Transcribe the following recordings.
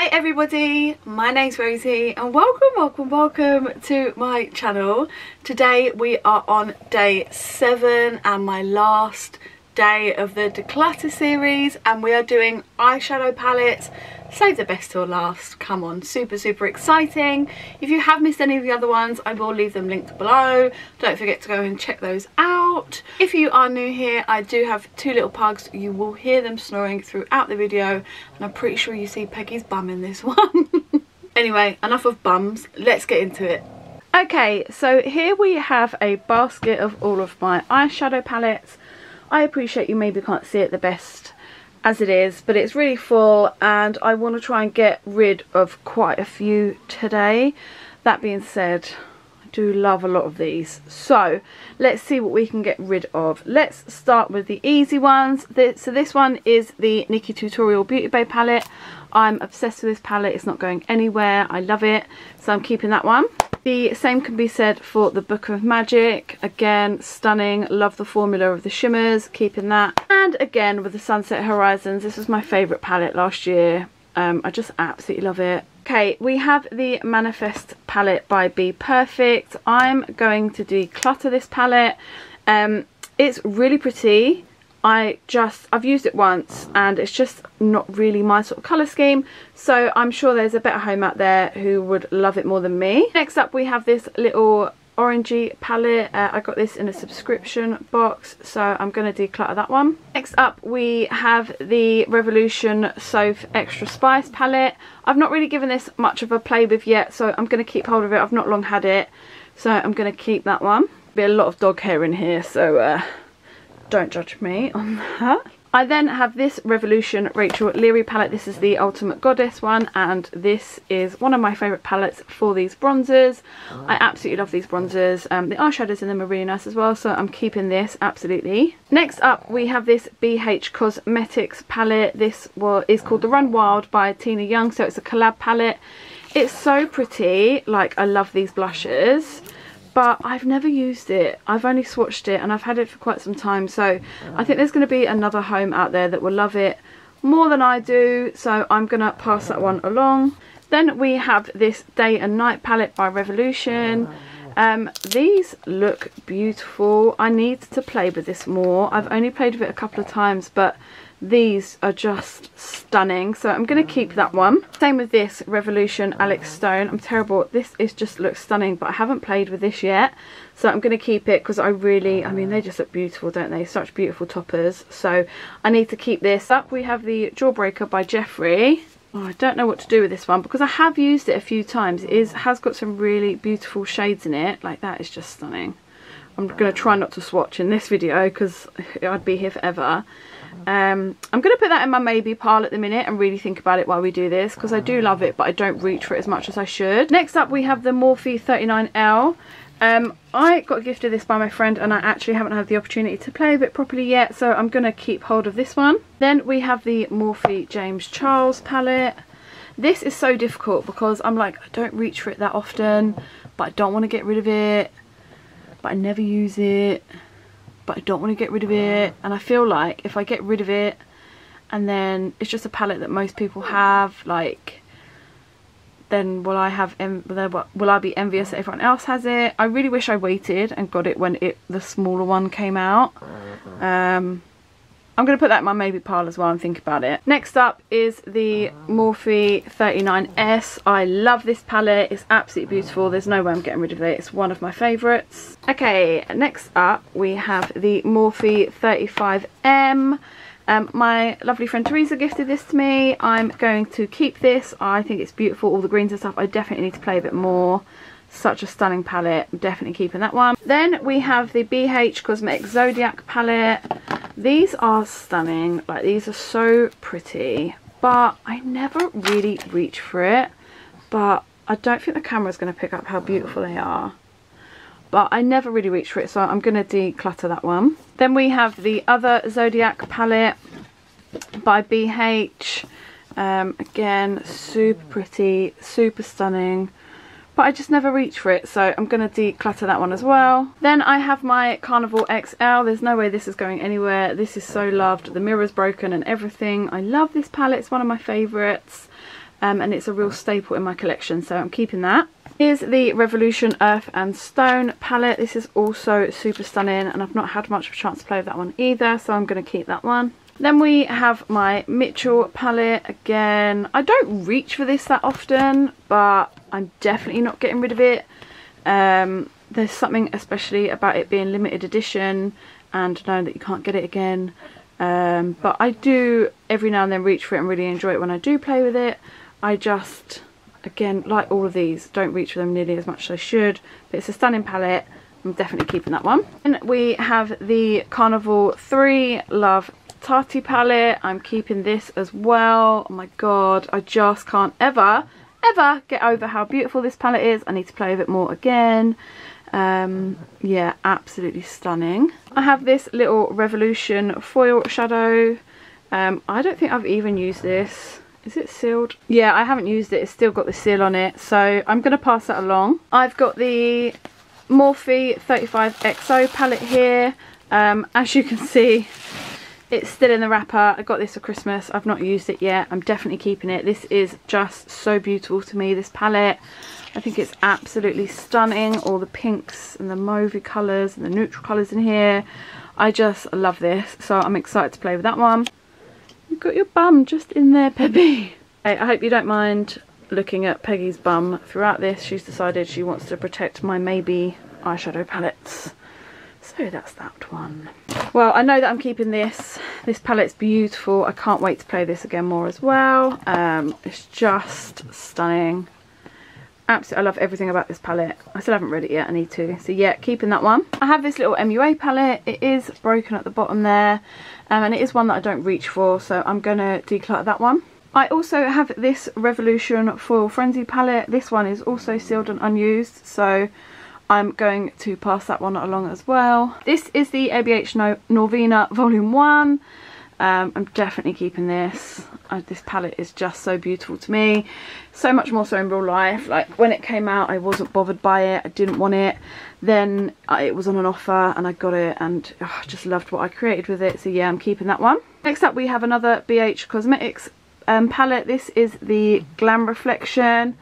Hi everybody, my name's Rosie and welcome to my channel. Today we are on day 7 and my last day of the Declutter series, and we are doing eyeshadow palettes. Save the best till last. Come on, super exciting. If you have missed any of the other ones, I will leave them linked below. Don't forget to go and check those out. If you are new here, I do have 2 little pugs. You will hear them snoring throughout the video, and I'm pretty sure you see Peggy's bum in this one. Anyway, enough of bums, let's get into it. Okay, so here we have a basket of all of my eyeshadow palettes. I appreciate you maybe can't see it the best as it is, but it's really full and I want to try and get rid of quite a few today. That being said, I do love a lot of these, so let's see what we can get rid of. Let's start with the easy ones. So this one is the Nikkietutorial Beauty Bay palette. I'm obsessed with this palette, it's not going anywhere, I love it, so I'm keeping that one. The same can be said for the Book of Magic. Again, stunning, love the formula of the shimmers, keeping that. And again with the Sunset Horizons, this was my favourite palette last year. I just absolutely love it. Okay, we have the Manifest palette by Be Perfect. I'm going to declutter this palette. It's really pretty. I've used it once and it's just not really my sort of colour scheme, so I'm sure there's a better home out there who would love it more than me. Next up we have this little orangey palette. I got this in a subscription box, so I'm going to declutter that one. Next up we have the Revolution Soph Extra Spice palette. I've not really given this much of a play with yet, so I'm going to keep hold of it. I've not long had it, so I'm going to keep that one. Be a lot of dog hair in here, so don't judge me on that. I then have this Revolution Rachel Leary palette. This is the Ultimate Goddess one, and this is one of my favourite palettes for these bronzers. I absolutely love these bronzers. The eyeshadows in them are really nice as well, so I'm keeping this, absolutely. Next up we have this BH Cosmetics palette. This is called The Run Wild by Tina Young, so it's a collab palette. It's so pretty, like I love these blushes, but I've never used it. I've only swatched it and I've had it for quite some time, so I think there's going to be another home out there that will love it more than I do, so I'm going to pass that one along. Then we have this Day and Night palette by Revolution. These look beautiful. I need to play with this more. I've only played with it a couple of times, but these are just stunning, so I'm going to keep that one. Same with this Revolution Alex Stone. I'm terrible, this just looks stunning, but I haven't played with this yet, so I'm going to keep it because I mean they just look beautiful, don't they? Such beautiful toppers, so I need to keep this. Up we have the Jawbreaker by Jeffree. Oh, I don't know what to do with this one because I have used it a few times. It has got some really beautiful shades in it, like that is just stunning. I'm going to try not to swatch in this video because I'd be here forever. I'm going to put that in my maybe pile at the minute and really think about it while we do this, because I do love it but I don't reach for it as much as I should. Next up we have the Morphe 39L. I got gifted this by my friend and I actually haven't had the opportunity to play with it properly yet, so I'm going to keep hold of this one. Then we have the Morphe James Charles palette. This is so difficult because I'm like, I don't reach for it that often, but I don't want to get rid of it, but I never use it, but I don't want to get rid of it, and I feel like if I get rid of it and then it's just a palette that most people have, like, then will I be envious that everyone else has it? I really wish I waited and got it when the smaller one came out. I'm going to put that in my maybe pile as well and think about it. Next up is the Morphe 39S. I love this palette. It's absolutely beautiful. There's no way I'm getting rid of it. It's one of my favourites. Okay, next up we have the Morphe 35M. My lovely friend Teresa gifted this to me. I'm going to keep this. I think it's beautiful. All the greens and stuff. I definitely need to play a bit more. Such a stunning palette. I'm definitely keeping that one. Then we have the BH Cosmetics Zodiac palette. These are stunning. Like, these are so pretty, but I never really reach for it. But I don't think the camera's going to pick up how beautiful they are. But I never really reach for it, so I'm going to declutter that one. Then we have the other Zodiac palette by BH. Again, super pretty, super stunning, but I just never reach for it, so I'm going to declutter that one as well. Then I have my Carnival XL. There's no way this is going anywhere. This is so loved. The mirror's broken and everything. I love this palette. It's one of my favourites. and it's a real staple in my collection, so I'm keeping that. Here's the Revolution Earth and Stone palette. This is also super stunning, and I've not had much of a chance to play with that one either, so I'm going to keep that one. Then we have my Mitchell palette. Again, I don't reach for this that often, but I'm definitely not getting rid of it. There's something especially about it being limited edition and knowing that you can't get it again. But I do every now and then reach for it and really enjoy it when I do play with it. I just, again, like all of these, don't reach for them nearly as much as I should. But it's a stunning palette. I'm definitely keeping that one. And we have the Carnival 3 Love Tati palette. I'm keeping this as well. Oh my god, I just can't ever get over how beautiful this palette is. I need to play with it more again. Yeah, absolutely stunning. I have this little Revolution foil shadow. I don't think I've even used this. Is it sealed? Yeah, I haven't used it. It's still got the seal on it, so I'm going to pass that along. I've got the Morphe 35XO palette here. As you can see, it's still in the wrapper. I got this for Christmas. I've not used it yet. I'm definitely keeping it. This is just so beautiful to me, this palette. I think it's absolutely stunning. All the pinks and the mauvey colours and the neutral colours in here. I just love this. So I'm excited to play with that one. You've got your bum just in there, Peggy. I hope you don't mind looking at Peggy's bum throughout this. She's decided she wants to protect my maybe eyeshadow palettes. So that's that one. Well, I know that I'm keeping this. This palette's beautiful. I can't wait to play this again more as well. It's just stunning. Absolutely, I love everything about this palette. I still haven't read it yet. I need to. So yeah, keeping that one. I have this little MUA palette. It is broken at the bottom there. And it is one that I don't reach for. So I'm going to declutter that one. I also have this Revolution Foil Frenzy palette. This one is also sealed and unused. So I'm going to pass that one along as well. This is the ABH Norvina Volume 1. I'm definitely keeping this. This palette is just so beautiful to me. So much more so in real life. Like when it came out, I wasn't bothered by it. I didn't want it. Then it was on an offer and I got it, and I just loved what I created with it. So yeah, I'm keeping that one. Next up we have another BH Cosmetics palette. This is the Glam Reflection.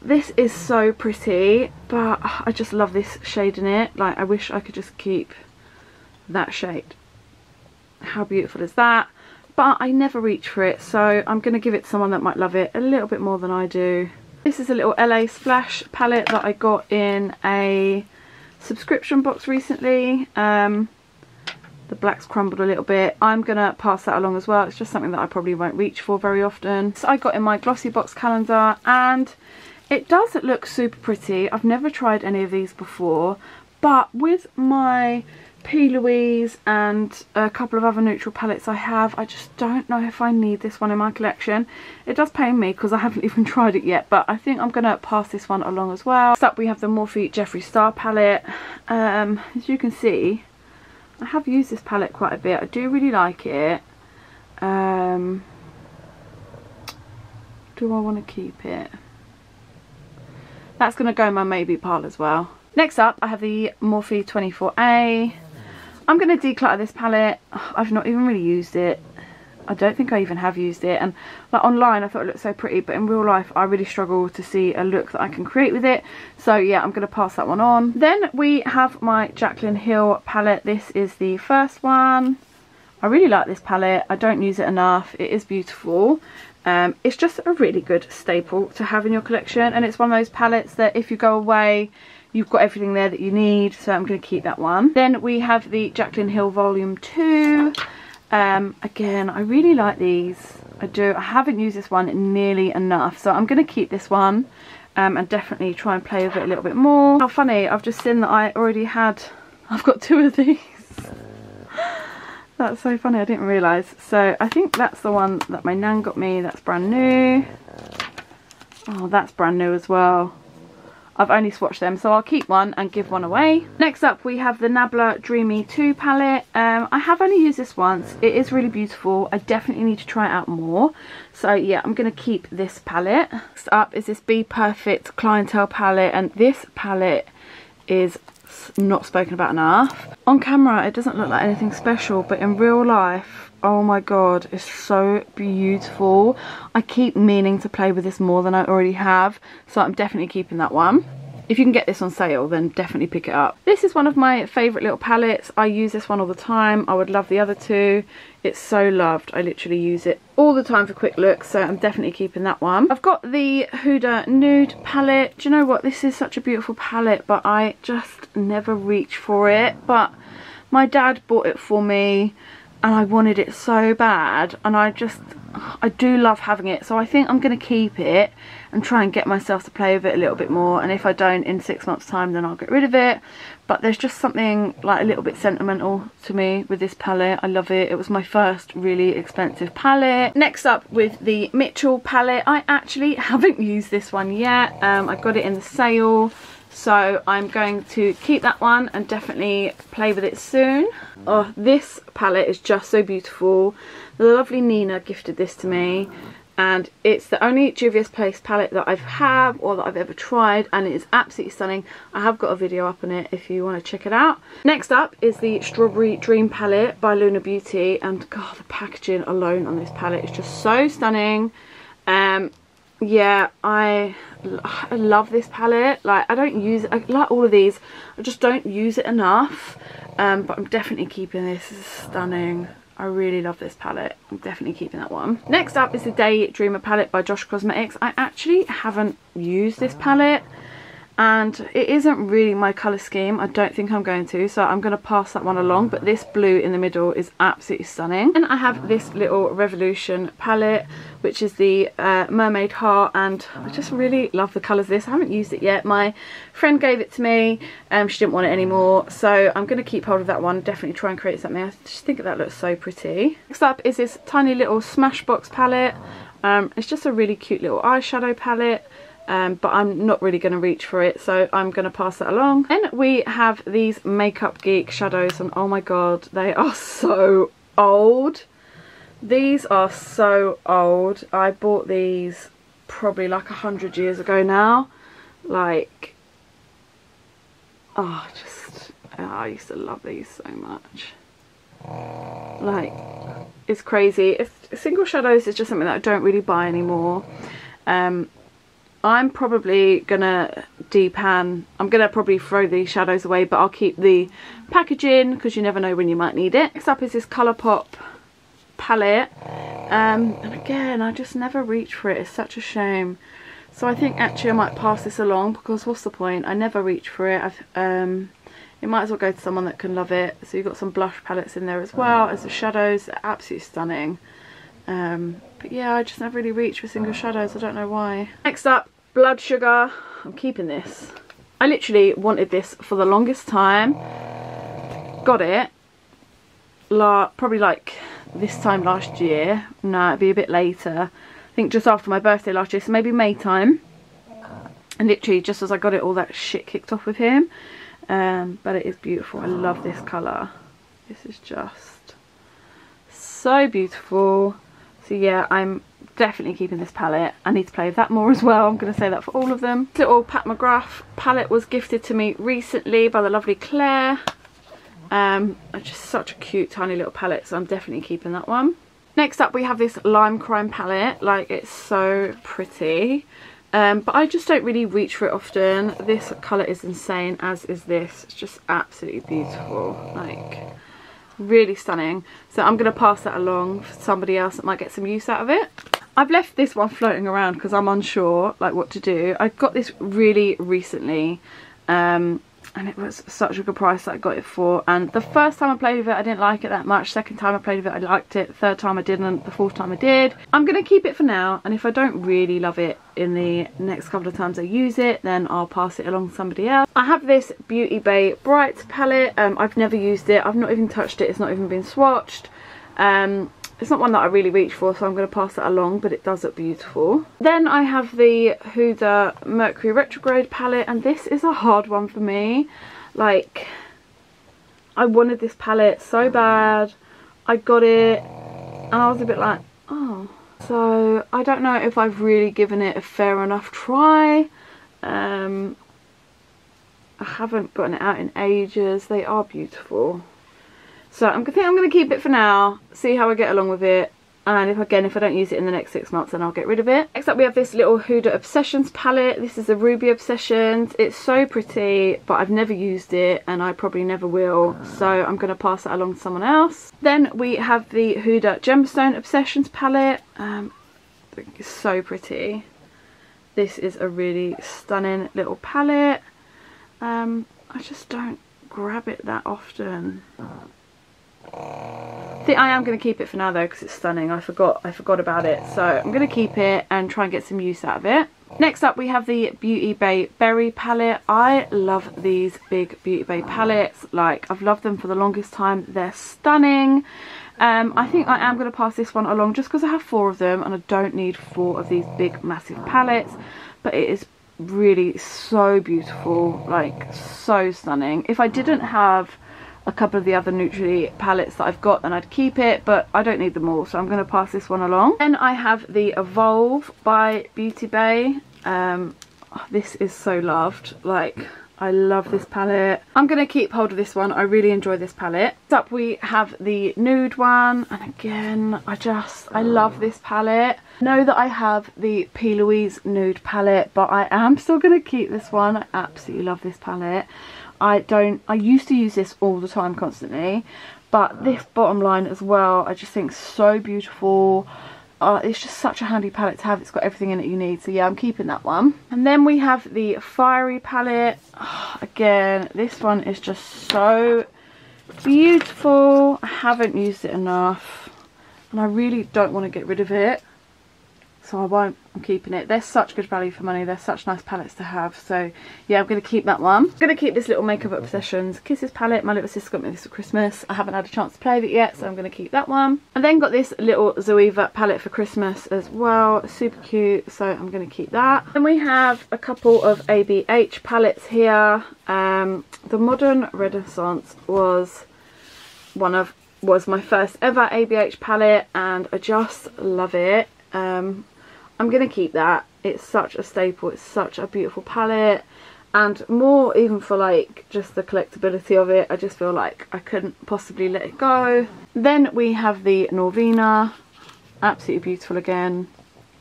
This is so pretty, but I just love this shade in it. Like, I wish I could just keep that shade. How beautiful is that? But I never reach for it, so I'm going to give it to someone that might love it a little bit more than I do. This is a little LA Splash palette that I got in a subscription box recently. The black's crumbled a little bit. I'm going to pass that along as well. It's just something that I probably won't reach for very often. So I got in my Glossy Box calendar, and it does look super pretty. I've never tried any of these before, but with my P. Louise and a couple of other neutral palettes I have, I just don't know if I need this one in my collection. It does pain me because I haven't even tried it yet, but I think I'm going to pass this one along as well. Next up we have the Morphe Jeffree Star palette. As you can see, I have used this palette quite a bit. I do really like it. Do I want to keep it? That's going to go in my maybe pile as well. Next up I have the Morphe 24A. I'm going to declutter this palette. I've not even really used it. I don't think I even have used it. And like online I thought it looked so pretty, but in real life I really struggle to see a look that I can create with it. So yeah, I'm going to pass that one on. Then we have my Jaclyn Hill palette. This is the first one. I really like this palette. I don't use it enough. It is beautiful. It's just a really good staple to have in your collection, and it's one of those palettes that if you go away you've got everything there that you need, so I'm going to keep that one. Then we have the Jaclyn Hill Volume 2. Again, I really like these. I do. I haven't used this one nearly enough, so I'm going to keep this one and definitely try and play with it a little bit more. How funny, I've just seen that I already had, I've got 2 of these. That's so funny, I didn't realise. So I think that's the one that my nan got me. That's brand new. Oh, that's brand new as well. I've only swatched them, so I'll keep one and give one away. Next up we have the Nabla Dreamy 2 palette. I have only used this once. It is really beautiful. I definitely need to try it out more. So yeah, I'm going to keep this palette. Next up is this Be Perfect Clientele palette, and this palette is that's not spoken about enough. On camera it doesn't look like anything special, but in real life, oh my god, it's so beautiful. I keep meaning to play with this more than I already have, so I'm definitely keeping that one. If you can get this on sale, then definitely pick it up. This is one of my favourite little palettes. I use this one all the time. I would love the other two. It's so loved. I literally use it all the time for quick looks, so I'm definitely keeping that one. I've got the Huda Nude Palette. Do you know what? This is such a beautiful palette, but I just never reach for it. But my dad bought it for me, and I wanted it so bad, and I do love having it, so I think I'm going to keep it and try and get myself to play with it a little bit more, and if I don't in 6 months time, then I'll get rid of it. But there's just something like a little bit sentimental to me with this palette. I love it. It was my first really expensive palette. Next up with the Mitchell palette. I actually haven't used this one yet. I got it in the sale, so I'm going to keep that one and definitely play with it soon. Oh, this palette is just so beautiful. The lovely Nina gifted this to me, and it's the only Juvia's Place palette that I've had or that I've ever tried, and it is absolutely stunning. I have got a video up on it if you want to check it out. Next up is the Strawberry Dream palette by Luna Beauty, and god, the packaging alone on this palette is just so stunning. Yeah, I love this palette. Like, I don't use it, like all of these, I just don't use it enough, but I'm definitely keeping this. This is stunning. I really love this palette. I'm definitely keeping that one. Next up is the Daydreamer palette by Josh Cosmetics. I actually haven't used this palette, and it isn't really my colour scheme. I don't think I'm going to, so I'm going to pass that one along, but this blue in the middle is absolutely stunning. And I have this little Revolution palette, which is the Mermaid Heart, and I just really love the colours of this. I haven't used it yet. My friend gave it to me, she didn't want it anymore, so I'm going to keep hold of that one. Definitely try and create something. I just think that looks so pretty. Next up is this tiny little Smashbox palette. It's just a really cute little eyeshadow palette. But I'm not really going to reach for it, so I'm going to pass that along. Then we have these Makeup Geek shadows, and oh my god, they are so old. These are so old. I bought these probably like 100 years ago now. Like, oh, I used to love these so much. Like, it's crazy. Single shadows is just something that I don't really buy anymore. I'm probably gonna depan. I'm gonna probably throw these shadows away, but I'll keep the packaging because you never know when you might need it. Next up is this Colourpop palette, and again, I just never reach for it. It's such a shame. So I think actually I might pass this along, because what's the point? I never reach for it. It might as well go to someone that can love it. So you've got some blush palettes in there as well as the shadows. They're absolutely stunning. But yeah, I just never really reach for single shadows. I don't know why. Next up, Blood Sugar. I'm keeping this. I literally wanted this for the longest time. Got it probably like this time last year. No, it'd be a bit later. I think just after my birthday last year, so maybe May time. And literally just as I got it, all that shit kicked off with him. But it is beautiful. I love this colour. This is just so beautiful. So yeah, I'm definitely keeping this palette. I need to play with that more as well. I'm going to say that for all of them. This little Pat McGrath palette was gifted to me recently by the lovely Claire. It's just such a cute tiny little palette, so I'm definitely keeping that one. Next up we have this Lime Crime palette. Like, it's so pretty. But I just don't really reach for it often. This colour is insane, as is this. It's just absolutely beautiful. Like, really stunning. So I'm going to pass that along for somebody else that might get some use out of it. I've left this one floating around because I'm unsure like what to do. I got this really recently, and it was such a good price that I got it for. And the first time I played with it, I didn't like it that much. Second time I played with it, I liked it. Third time I didn't. The fourth time I did. I'm going to keep it for now, and if I don't really love it in the next couple of times I use it, then I'll pass it along to somebody else. I have this Beauty Bay Bright palette. I've never used it. I've not even touched it. It's not even been swatched. It's not one that I really reach for, so I'm going to pass that along, but it does look beautiful. Then I have the Huda Mercury Retrograde palette, and this is a hard one for me. Like, I wanted this palette so bad. I got it, and I was a bit like, oh. So I don't know if I've really given it a fair enough try. I haven't gotten it out in ages. They are beautiful. So I think I'm going to keep it for now, see how I get along with it. And if I don't use it in the next 6 months, then I'll get rid of it. Next up we have this little Huda Obsessions palette. This is a Ruby Obsessions. It's so pretty, but I've never used it and I probably never will. So I'm going to pass that along to someone else. Then we have the Huda Gemstone Obsessions palette. I think it's so pretty. This is a really stunning little palette. I just don't grab it that often. I think I am going to keep it for now though, because it's stunning. I forgot about it, so I'm going to keep it and try and get some use out of it. Next up we have the Beauty Bay Berry palette. I love these big Beauty Bay palettes. Like, I've loved them for the longest time. They're stunning. I think I am going to pass this one along just because I have 4 of them and I don't need 4 of these big massive palettes, but it is really so beautiful, like so stunning. If I didn't have a couple of the other Nude palettes that I've got, then I'd keep it, but I don't need them all, so I'm going to pass this one along. Then I have the Evolve by Beauty Bay. This is so loved. Like, I love this palette. I'm going to keep hold of this one. I really enjoy this palette. Next up we have the Nude one, and again I love this palette. I know that I have the P. Louise Nude palette, but I am still going to keep this one. I absolutely love this palette. I used to use this all the time, constantly, but this bottom line as well, I just think so beautiful. It's just such a handy palette to have. It's got everything in it you need, so yeah, I'm keeping that one. And then we have the Fiery palette. Again, this one is just so beautiful. I haven't used it enough and I really don't want to get rid of it, so I won't. I'm keeping it. They're such good value for money. They're such nice palettes to have. So yeah, I'm going to keep that one. I'm going to keep this little Makeup Obsessions Kisses palette. My little sister got me this for Christmas. I haven't had a chance to play with it yet, so I'm going to keep that one. And then got this little Zoeva palette for Christmas as well. Super cute, so I'm going to keep that. Then we have a couple of ABH palettes here. The Modern Renaissance was my first ever ABH palette, and I just love it. I'm going to keep that. It's such a staple. It's such a beautiful palette, and more even for like just the collectability of it. I just feel like I couldn't possibly let it go. Then we have the Norvina. Absolutely beautiful again.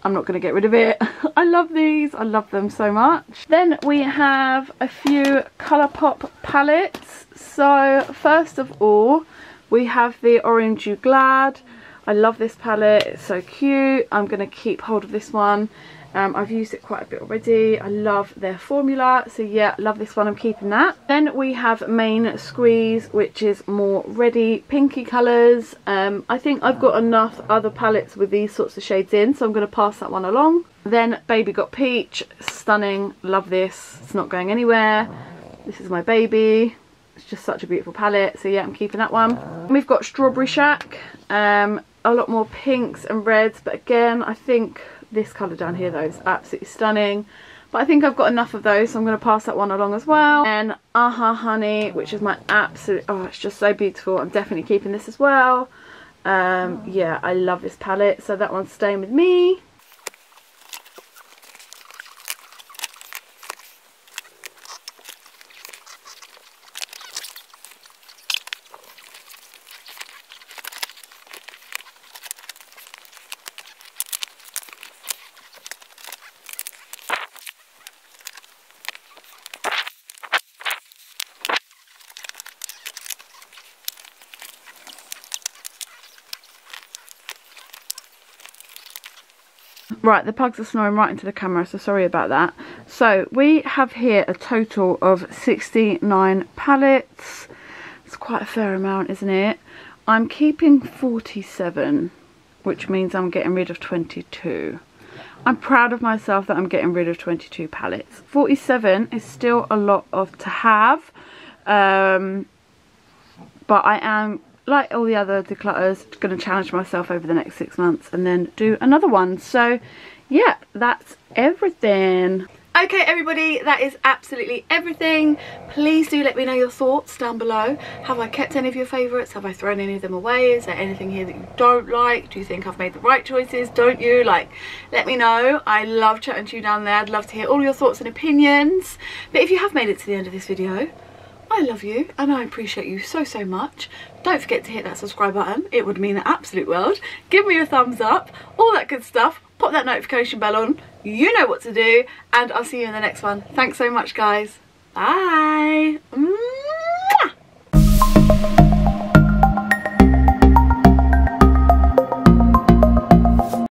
I'm not going to get rid of it. I love these. I love them so much. Then we have a few Colourpop palettes. So first of all, we have the Orange You Glad. I love this palette. It's so cute. I'm going to keep hold of this one. I've used it quite a bit already. I love their formula, so yeah, love this one. I'm keeping that. Then we have Main Squeeze, which is more reddy pinky colours. I think I've got enough other palettes with these sorts of shades in, so I'm going to pass that one along. Then Baby Got Peach, stunning. Love this. It's not going anywhere. This is my baby. It's just such a beautiful palette, so yeah, I'm keeping that one. We've got Strawberry Shack. A lot more pinks and reds, but again, I think this colour down here though is absolutely stunning, but I think I've got enough of those, so I'm going to pass that one along as well. And Aha Honey, which is my absolute, it's just so beautiful. I'm definitely keeping this as well. Yeah, I love this palette, so that one's staying with me. Right, the pugs are snoring right into the camera, so sorry about that. So we have here a total of 69 palettes. It's quite a fair amount, isn't it? I'm keeping 47, which means I'm getting rid of 22. I'm proud of myself that I'm getting rid of 22 palettes. 47 is still a lot to have, but I am, like all the other declutters, going to challenge myself over the next 6 months and then do another one. So yeah, that's everything. Okay everybody, that is absolutely everything. Please do let me know your thoughts down below. Have I kept any of your favourites? Have I thrown any of them away? Is there anything here that you don't like? Do you think I've made the right choices? Don't you? Like, let me know. I love chatting to you down there. I'd love to hear all your thoughts and opinions. But if you have made it to the end of this video, I love you and I appreciate you so much. Don't forget to hit that subscribe button. It would mean the absolute world. Give me a thumbs up, all that good stuff. Pop that notification bell on. You know what to do, and I'll see you in the next one. Thanks so much guys. Bye.